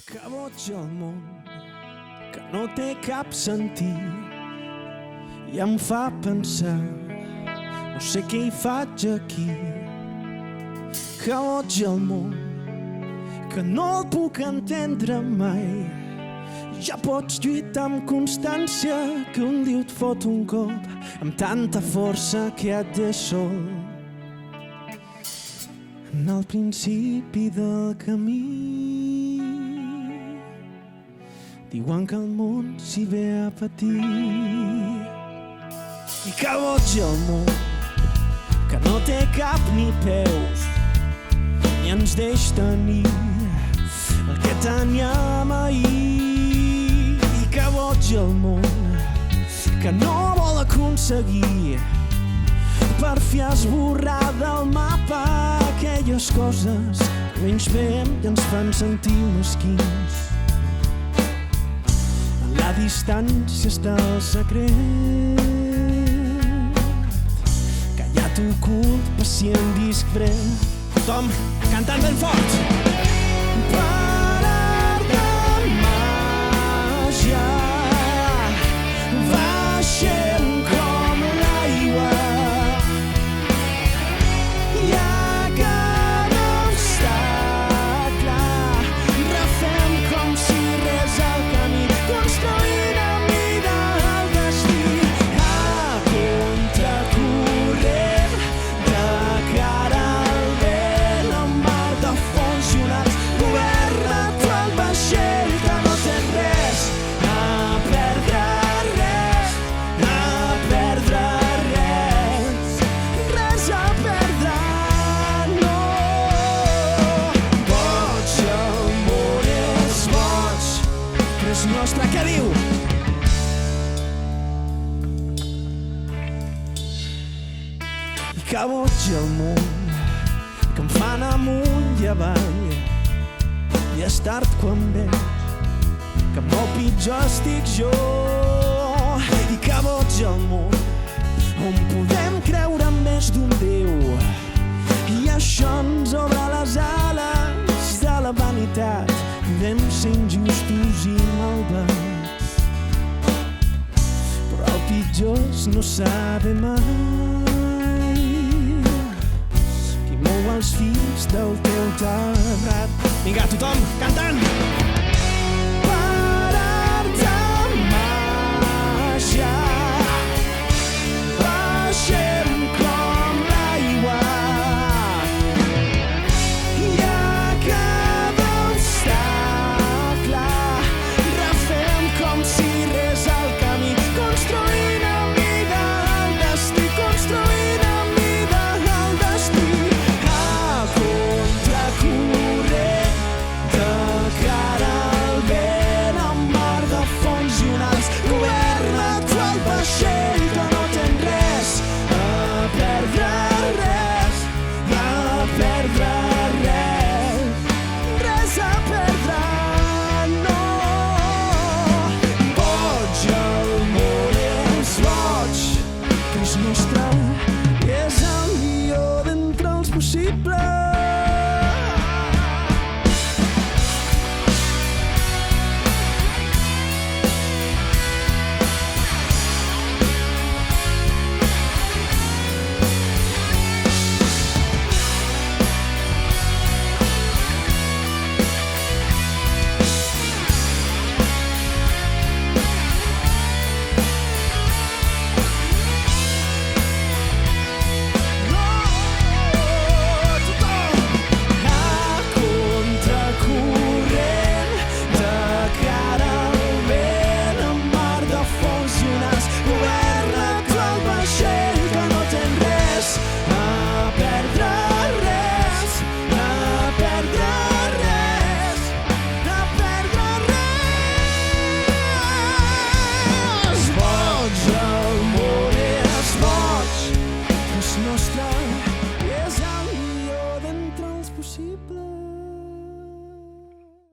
Que boig el món, que no té cap sentit i em fa pensar, no sé què hi faig aquí. Que boig el món, que no el puc entendre mai. Ja pots lluitar amb constància, que un dia et fot un cop amb tanta força que et deixa sol. En el principi del camí diuen que el món s'hi ve a patir. I que boig el món, que no té cap ni peus, ni ens deix tenir el que teníem ahir. I que boig el món, que no vol aconseguir per fi esborrar del mapa aquelles coses que menys fem i ens fan sentir mesquins. En la distància està el secret, callat, ocult, pacient, discret. Tothom cantant ben fort. Per art de màgia baixem com l'aigua i a cada obstacle refem com si res al camí, construint a mida el destí. A contracorrent, de cara al vent, amb mar de fons i onats, governa tu el vaixell que no té res a perdre, res a perdre, res a perdre, no. Boig, el món és boig, però és nostre, què diu? I que boig el món, que em fan amunt i avall, i és tard quan veig que molt pitjor estic jo. I que boig el món, on podem creure en més d'un Déu, i això ens obre les ales de la vanitat. Podem ser injustos i malvats, però el pitjor és no saber mai qui mou els fils del teu terrat. Vinga, tothom, cantant!